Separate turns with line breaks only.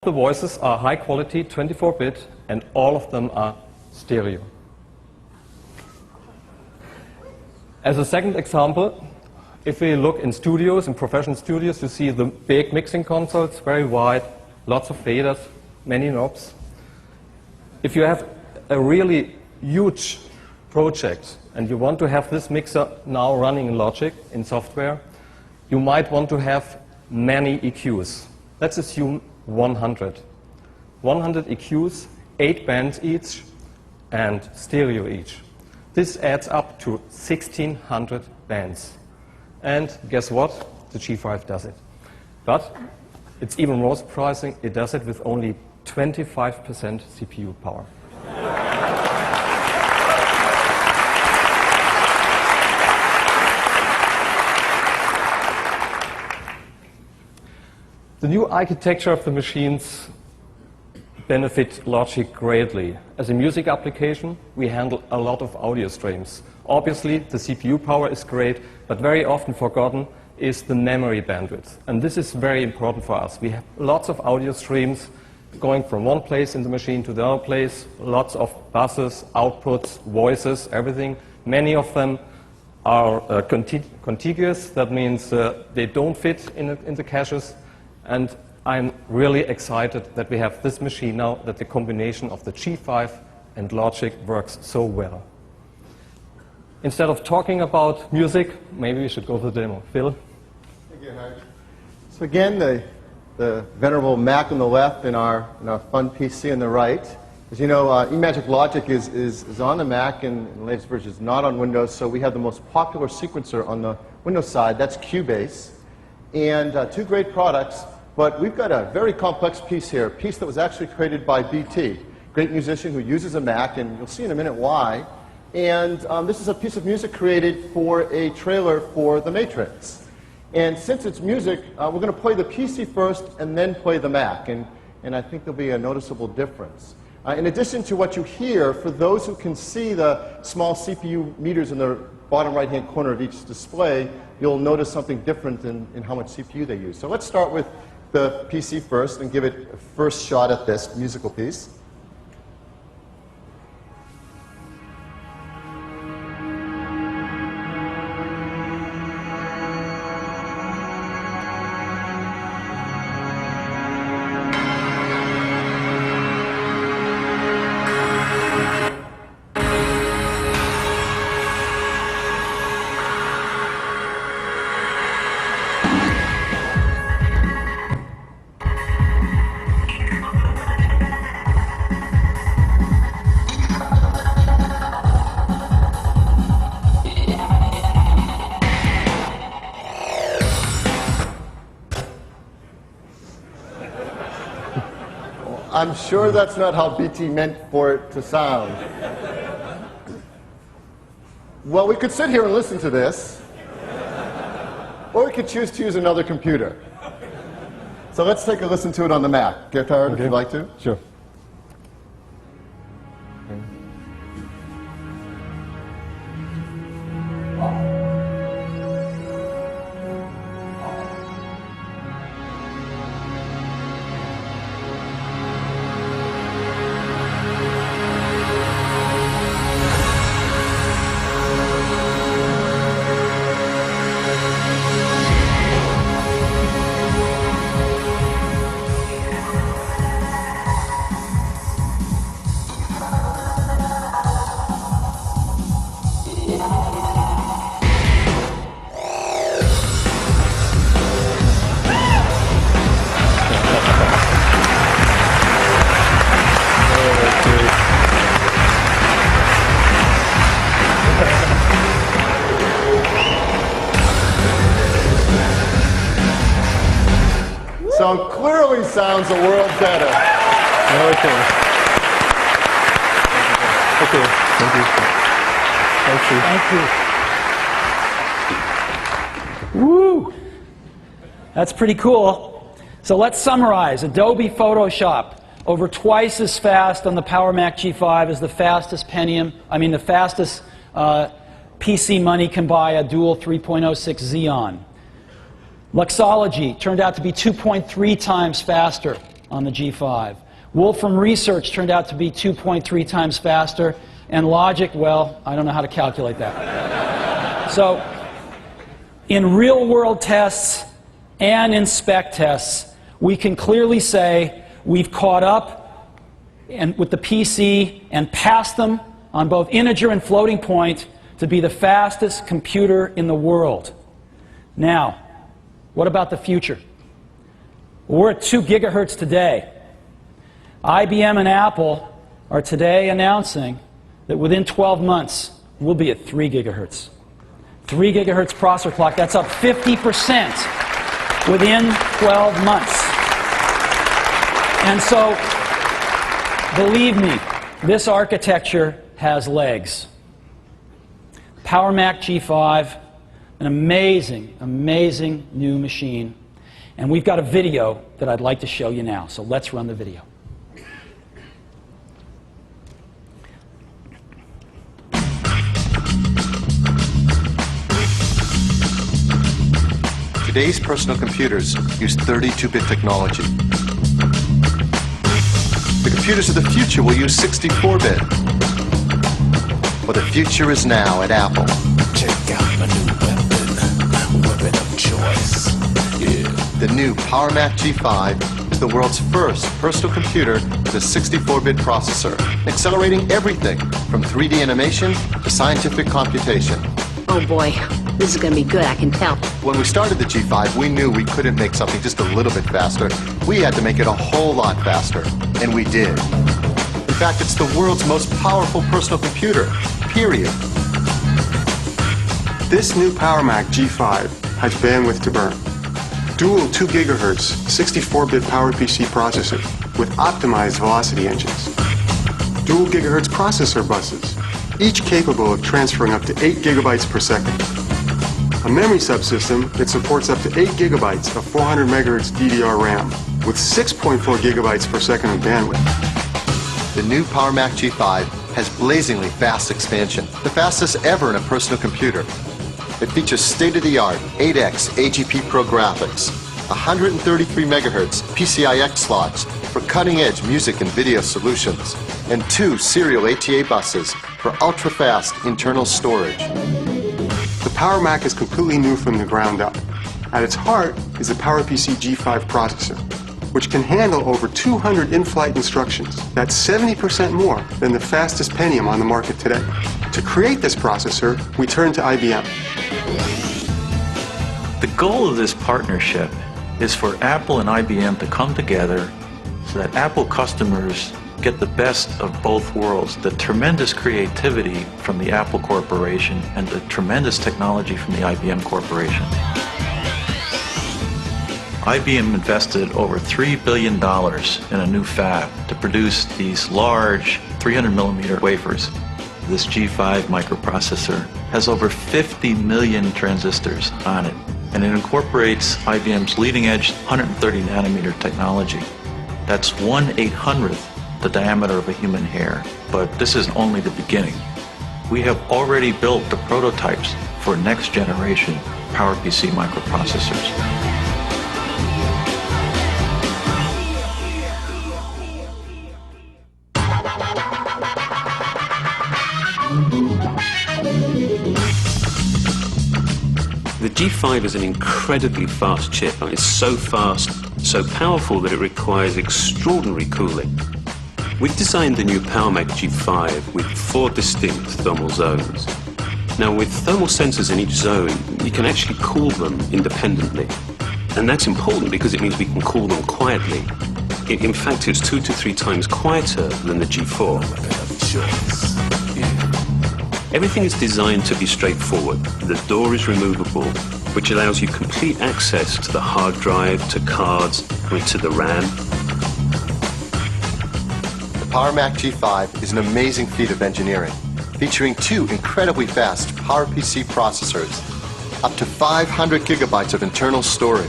the voices are high quality, 24-bit, and all of them are stereo. As a second example, if we look in studios, in professional studios, you see the big mixing consoles, very wide, lots of faders, many knobs. If you have a really huge project and you want to have this mixer now running in Logic, in software, you might want to have many EQs. Let's assume 100. 100 EQs, 8 bands each, and stereo each. This adds up to 1,600 bands. And guess what? The G5 does it. But it's even more surprising, it does it with only 25% CPU power. The new architecture of the machines benefit Logic greatly. As a music application, we handle a lot of audio streams. Obviously, the CPU power is great, but very often forgotten is the memory bandwidth. And this is very important for us. We have lots of audio streams going from one place in the machine to the other place, lots of buses, outputs, voices, everything. Many of them are contiguous. That means they don't fit in the caches. And I'm really excited that we have this machine now, that the combination of the G5 and Logic works so well. Instead of talking about music, maybe we should go to the demo. Phil?
Thank you, Howard. So again, the venerable Mac on the left and our fun PC on the right. As you know, eMagic Logic is on the Mac and in the latest version is not on Windows, so we have the most popular sequencer on the Windows side, that's Cubase. And two great products. But we've got a very complex piece here, a piece that was actually created by BT, great musician who uses a Mac, and you'll see in a minute why. And this is a piece of music created for a trailer for The Matrix. And since it's music, we're going to play the PC first and then play the Mac. And I think there'll be a noticeable difference. In addition to what you hear, for those who can see the small CPU meters in the bottom right-hand corner of each display, you'll notice something different in how much CPU they use. So let's start with the PC first and give it a first shot at this musical piece. I'm sure that's not how BT meant for it to sound. Well, we could sit here and listen to this, or we could choose to use another computer. So let's take a listen to it on the Mac. Get tired if you'd like to.
Sure.
So it clearly sounds a world better.
Okay. Okay. Thank you.
Thank you. Woo! That's pretty cool. So let's summarize. Adobe Photoshop, over twice as fast on the Power Mac G5 as the fastest the fastest PC money can buy, a dual 3.06 Xeon. Luxology turned out to be 2.3 times faster on the G5. Wolfram Research turned out to be 2.3 times faster, and Logic, well, I don't know how to calculate that. So, in real-world tests and in spec tests, we can clearly say we've caught up with the PC and passed them on both integer and floating point to be the fastest computer in the world. Now, what about the future? We're at 2 gigahertz today. IBM and Apple are today announcing that within 12 months, we'll be at 3 gigahertz. 3 gigahertz processor clock, that's up 50% within 12 months. And so, believe me, this architecture has legs. Power Mac G5, an amazing, amazing new machine. And we've got a video that I'd like to show you now. So let's run the video.
Today's personal computers use 32-bit technology. The computers of the future will use 64-bit. Well, the future is now at Apple.
Check out my new weapon of choice. Yeah.
The new Power Mac G5 is the world's first personal computer with a 64-bit processor, accelerating everything from 3D animation to scientific computation.
Oh boy, this is going to be good, I can tell.
When we started the G5, we knew we couldn't make something just a little bit faster. We had to make it a whole lot faster, and we did. In fact, it's the world's most powerful personal computer, period.
This new Power Mac G5 has bandwidth to burn. Dual 2 gigahertz 64-bit PowerPC processor with optimized velocity engines. Dual gigahertz processor buses, each capable of transferring up to 8 gigabytes per second. A memory subsystem that supports up to 8 gigabytes of 400 megahertz DDR RAM with 6.4 gigabytes per second of bandwidth.
The new Power Mac G5 has blazingly fast expansion, the fastest ever in a personal computer. It features state-of-the-art 8X AGP Pro graphics, 133 megahertz PCIe slots for cutting-edge music and video solutions, and 2 serial ATA buses for ultra-fast internal storage.
The Power Mac is completely new from the ground up. At its heart is the PowerPC G5 processor, which can handle over 200 in-flight instructions. That's 70% more than the fastest Pentium on the market today. To create this processor, we turned to IBM.
The goal of this partnership is for Apple and IBM to come together so that Apple customers get the best of both worlds, the tremendous creativity from the Apple Corporation and the tremendous technology from the IBM Corporation. IBM invested over $3 billion in a new fab to produce these large 300mm wafers. This G5 microprocessor has over 50 million transistors on it, and it incorporates IBM's leading-edge 130 nanometer technology. That's 1/800th the diameter of a human hair, but this is only the beginning. We have already built the prototypes for next-generation PowerPC microprocessors.
The G5 is an incredibly fast chip, and it's so fast, so powerful that it requires extraordinary cooling. We've designed the new Power Mac G5 with 4 distinct thermal zones. Now, with thermal sensors in each zone, you can actually cool them independently. And that's important because it means we can cool them quietly. In fact, it's 2 to 3 times quieter than the G4. Everything is designed to be straightforward. The door is removable, which allows you complete access to the hard drive, to cards, and to the RAM.
The Power Mac G5 is an amazing feat of engineering, featuring 2 incredibly fast PowerPC processors, up to 500 gigabytes of internal storage.